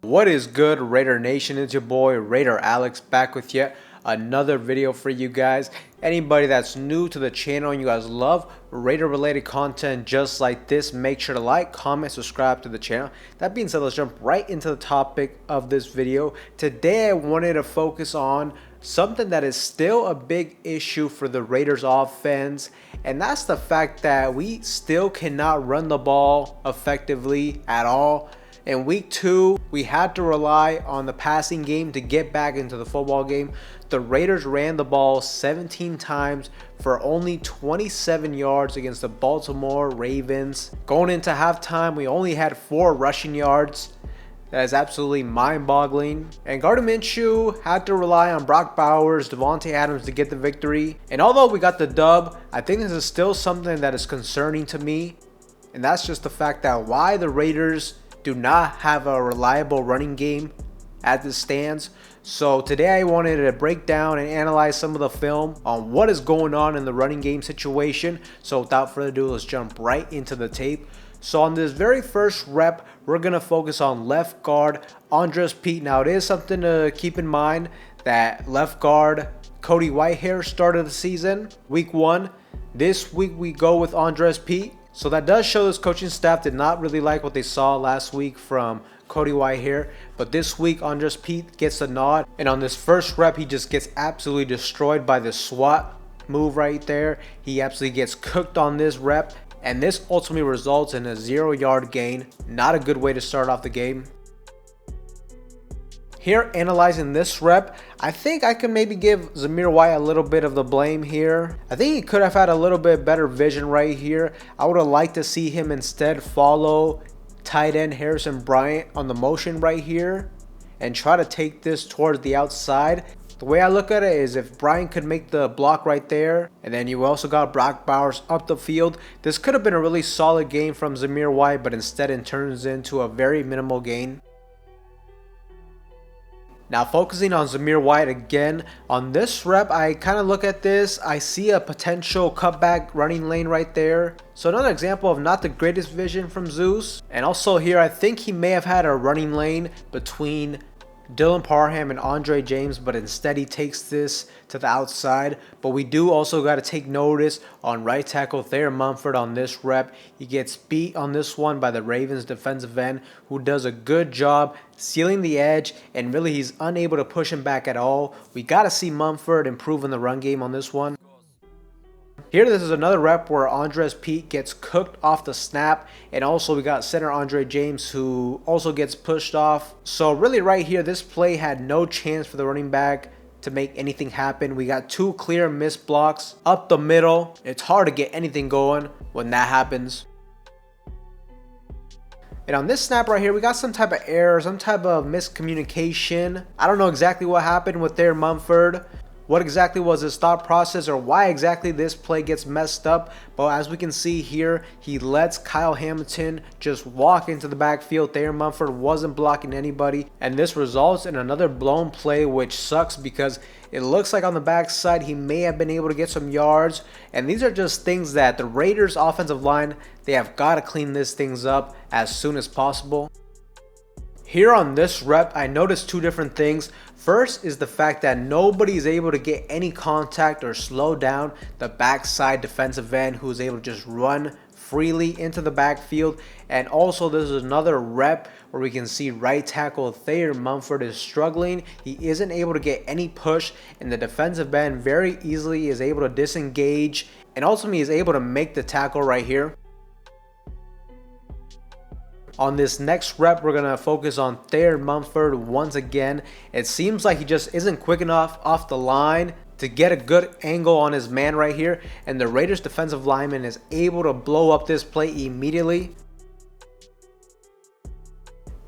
What is good, Raider Nation? It's your boy Raider Alex back with yet another video for you guys. Anybody that's new to the channel and you guys love Raider related content just like this, make sure to like, comment, subscribe to the channel. That being said, let's jump right into the topic of this video. Today I wanted to focus on something that is still a big issue for the Raiders offense, and that's the fact that we still cannot run the ball effectively at all. In week 2, we had to rely on the passing game to get back into the football game. The Raiders ran the ball 17 times for only 27 yards against the Baltimore Ravens. Going into halftime, we only had 4 rushing yards. That is absolutely mind-boggling. And Gardner Minshew had to rely on Brock Bowers, Davante Adams to get the victory. And although we got the dub, I think this is still something that is concerning to me. And that's just the fact that why the Raiders do not have a reliable running game as it stands. So today I wanted to break down and analyze some of the film on what is going on in the running game situation. So without further ado, let's jump right into the tape. So on this very first rep, we're going to focus on left guard Andrus Peat. Now it is something to keep in mind that left guard Cody Whitehair started the season week 1. This week we go with Andrus Peat. So that does show this coaching staff did not really like what they saw last week from Cody Whitehair. But this week, Andrus Peat gets the nod. And on this first rep, he just gets absolutely destroyed by the SWAT move right there. He absolutely gets cooked on this rep. And this ultimately results in a 0-yard gain. Not a good way to start off the game. Here, analyzing this rep, I think I can maybe give Zamir White a little bit of the blame here. I think he could have had a little bit better vision right here. I would have liked to see him instead follow tight end Harrison Bryant on the motion right here and try to take this towards the outside. The way I look at it is if Bryant could make the block right there, and then you also got Brock Bowers up the field, this could have been a really solid game from Zamir White, but instead it turns into a very minimal gain. Now focusing on Zamir White again, on this rep I kind of look at this, I see a potential cutback running lane right there. So another example of not the greatest vision from Zeus. And also here I think he may have had a running lane between Dylan Parham and Andre James, but instead he takes this to the outside. But we do also got to take notice on right tackle Thayer Munford on this rep. He gets beat on this one by the Ravens defensive end, who does a good job sealing the edge, and really he's unable to push him back at all. We got to see Munford improve in the run game on this one. Here, this is another rep where Andrus Peat gets cooked off the snap, and also we got center Andre James who also gets pushed off. So really right here, this play had no chance for the running back to make anything happen. We got 2 clear missed blocks up the middle. It's hard to get anything going when that happens. And on this snap right here, we got some type of error, some type of miscommunication. I don't know exactly what happened with Thayer Munford. What exactly was his thought process or why exactly this play gets messed up. But as we can see here, he lets Kyle Hamilton just walk into the backfield. Thayer Munford wasn't blocking anybody. And this results in another blown play, which sucks because it looks like on the backside he may have been able to get some yards. And these are just things that the Raiders offensive line, they have got to clean these things up as soon as possible. Here on this rep, I noticed 2 different things. First is the fact that nobody is able to get any contact or slow down the backside defensive end, who is able to just run freely into the backfield. And also this is another rep where we can see right tackle Thayer Munford is struggling. He isn't able to get any push, and the defensive end very easily is able to disengage, and ultimately is able to make the tackle right here. On this next rep, we're going to focus on Thayer Munford once again. It seems like he just isn't quick enough off the line to get a good angle on his man right here. And the Raiders defensive lineman is able to blow up this play immediately.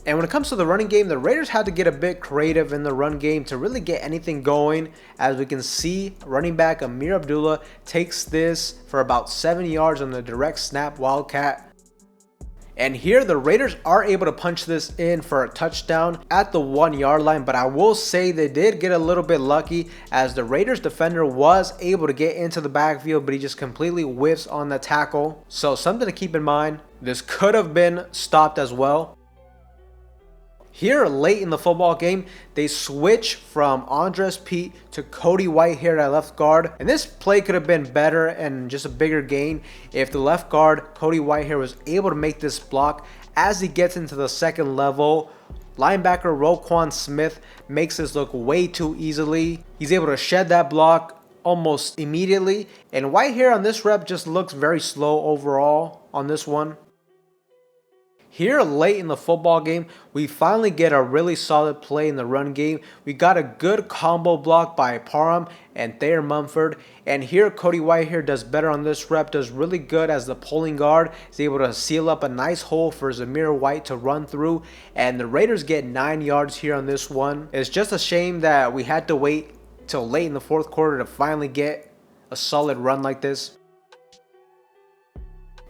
And when it comes to the running game, the Raiders had to get a bit creative in the run game to really get anything going. As we can see, running back Ameer Abdullah takes this for about 7 yards on the direct snap Wildcat. And here the Raiders are able to punch this in for a touchdown at the 1-yard line. But I will say they did get a little bit lucky, as the Raiders defender was able to get into the backfield, but he just completely whiffs on the tackle. So something to keep in mind. This could have been stopped as well. Here, late in the football game, they switch from Andres Pete to Cody Whitehair at left guard. And this play could have been better and just a bigger gain if the left guard, Cody Whitehair, was able to make this block as he gets into the second level. Linebacker Roquan Smith makes this look way too easily. He's able to shed that block almost immediately. And Whitehair on this rep just looks very slow overall on this one. Here late in the football game, we finally get a really solid play in the run game. We got a good combo block by Parham and Thayer Munford. And here Cody Whitehair does better on this rep, does really good as the pulling guard. He's able to seal up a nice hole for Zamir White to run through. And the Raiders get 9 yards here on this one. It's just a shame that we had to wait till late in the fourth quarter to finally get a solid run like this.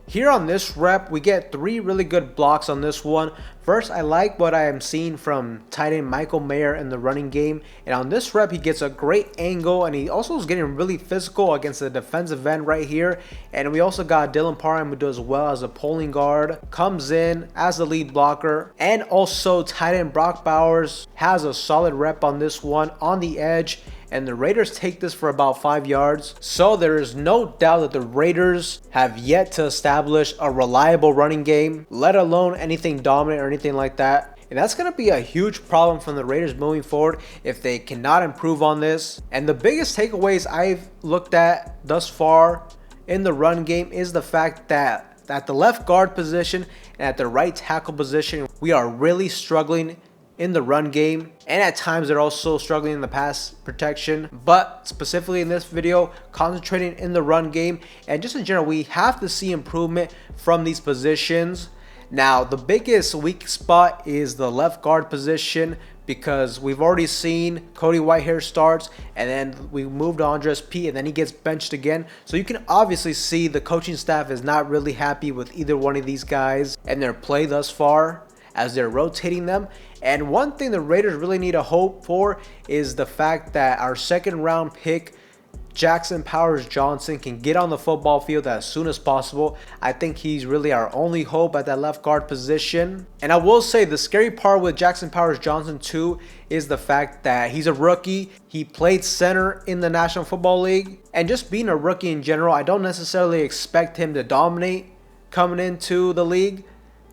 Here on this rep, we get 3 really good blocks on this one. First, I like what I am seeing from tight end Michael Mayer in the running game. And on this rep, he gets a great angle, and he also is getting really physical against the defensive end right here. And we also got Dylan Parham, who does well as a pulling guard, comes in as the lead blocker. And also tight end Brock Bowers has a solid rep on this one on the edge. And the Raiders take this for about 5 yards. So there is no doubt that the Raiders have yet to establish a reliable running game, let alone anything dominant or anything like that. And that's going to be a huge problem from the Raiders moving forward if they cannot improve on this. And the biggest takeaways I've looked at thus far in the run game is the fact that at the left guard position and at the right tackle position, we are really struggling in the run game, and at times they're also struggling in the pass protection. But specifically in this video, concentrating in the run game and just in general, we have to see improvement from these positions. Now, the biggest weak spot is the left guard position, because we've already seen Cody Whitehair starts, and then we moved to Andres Pete, and then he gets benched again. So you can obviously see the coaching staff is not really happy with either one of these guys and their play thus far as they're rotating them. And one thing the Raiders really need to hope for is the fact that our second round pick, Jackson Powers Johnson, can get on the football field as soon as possible. I think he's really our only hope at that left guard position. And I will say the scary part with Jackson Powers Johnson too is the fact that he's a rookie. He played center in the National Football League. And just being a rookie in general, I don't necessarily expect him to dominate coming into the league.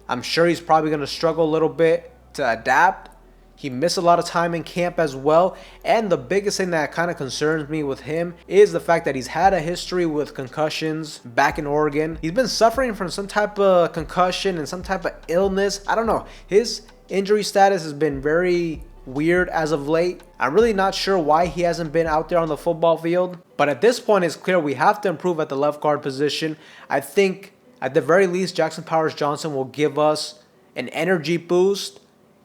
I'm sure he's probably going to struggle a little bit to adapt. He missed a lot of time in camp as well. And the biggest thing that kind of concerns me with him is the fact that he's had a history with concussions back in Oregon. He's been suffering from some type of concussion and some type of illness. I don't know. His injury status has been very weird as of late. I'm really not sure why he hasn't been out there on the football field. But at this point, it's clear we have to improve at the left guard position. I think at the very least, Jackson Powers Johnson will give us an energy boost.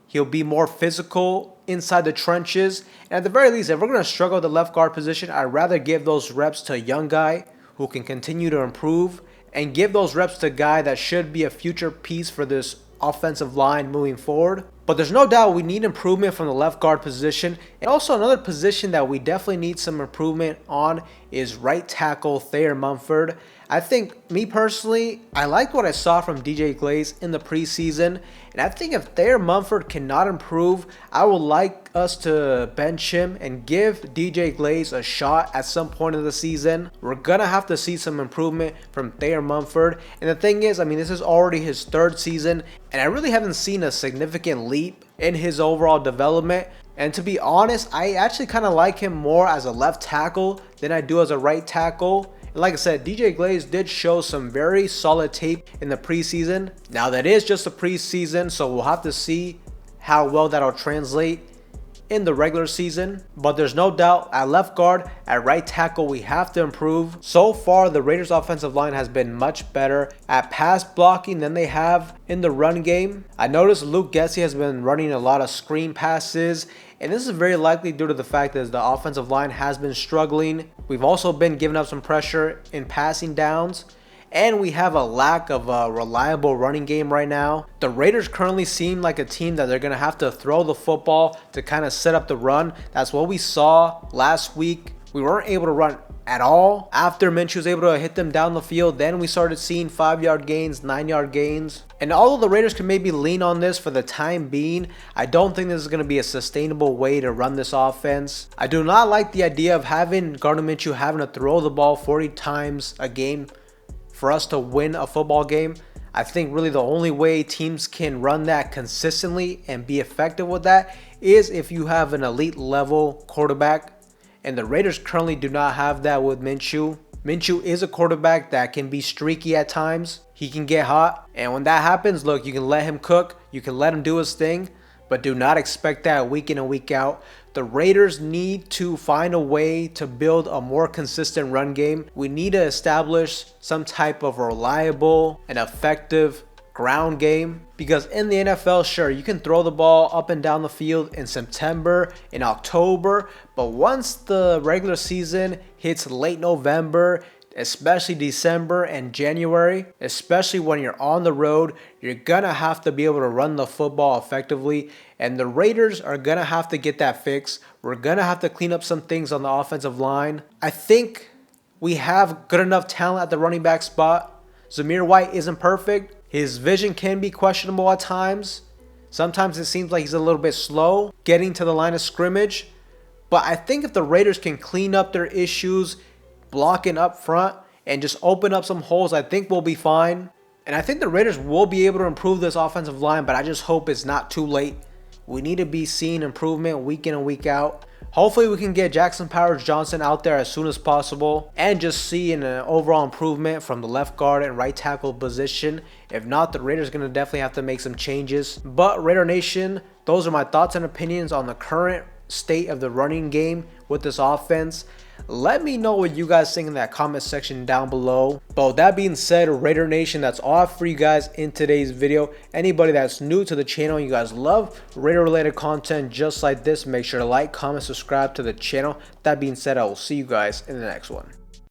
He'll be more physical inside the trenches. And at the very least, if we're going to struggle at the left guard position, I'd rather give those reps to a young guy who can continue to improve, and give those reps to a guy that should be a future piece for this offensive line moving forward. But there's no doubt we need improvement from the left guard position. And also another position that we definitely need some improvement on is right tackle Thayer Munford. I think, me personally, I liked what I saw from DJ Glaze in the preseason. And I think if Thayer Munford cannot improve, I would like us to bench him and give DJ Glaze a shot at some point of the season. We're going to have to see some improvement from Thayer Munford. And the thing is, I mean, this is already his 3rd season, and I really haven't seen a significant leap in his overall development. And to be honest, I actually kind of like him more as a left tackle than I do as a right tackle. And like I said, DJ Glaze did show some very solid tape in the preseason. Now that is just a preseason, so we'll have to see how well that'll translate in the regular season. But there's no doubt at left guard, at right tackle, we have to improve. So far, the Raiders offensive line has been much better at pass blocking than they have in the run game. I noticed Luke Getsy has been running a lot of screen passes, and this is very likely due to the fact that the offensive line has been struggling. We've also been giving up some pressure in passing downs, and we have a lack of a reliable running game right now. The Raiders currently seem like a team that they're going to have to throw the football to kind of set up the run. That's what we saw last week. We weren't able to run at all. After Minshew was able to hit them down the field, then we started seeing 5-yard gains, 9-yard gains. And although the Raiders can maybe lean on this for the time being, I don't think this is going to be a sustainable way to run this offense. I do not like the idea of having Gardner Minshew having to throw the ball 40 times a game for us to win a football game. I think really the only way teams can run that consistently and be effective with that is if you have an elite level quarterback. And the Raiders currently do not have that with Minshew. Minshew is a quarterback that can be streaky at times. He can get hot. And when that happens, look, you can let him cook. You can let him do his thing. But do not expect that week in and week out. The Raiders need to find a way to build a more consistent run game. We need to establish some type of reliable and effective ground game, because in the NFL, sure, you can throw the ball up and down the field in September, in October, but once the regular season hits late November, especially December and January, especially when you're on the road, you're gonna have to be able to run the football effectively, and the Raiders are gonna have to get that fixed. We're gonna have to clean up some things on the offensive line. I think we have good enough talent at the running back spot. Zamir White isn't perfect. His vision can be questionable at times. Sometimes it seems like he's a little bit slow getting to the line of scrimmage. But I think if the Raiders can clean up their issues, blocking up front, and just open up some holes, I think we'll be fine. And I think the Raiders will be able to improve this offensive line, but I just hope it's not too late. We need to be seeing improvement week in and week out. Hopefully we can get Jackson Powers-Johnson out there as soon as possible and just see an overall improvement from the left guard and right tackle position. If not, the Raiders are going to definitely have to make some changes. But Raider Nation, those are my thoughts and opinions on the current state of the running game with this offense. Let me know what you guys think in that comment section down below. But with that being said, Raider Nation, that's all for you guys in today's video. Anybody that's new to the channel, you guys love Raider related content just like this, make sure to like, comment, subscribe to the channel. That being said, I will see you guys in the next one.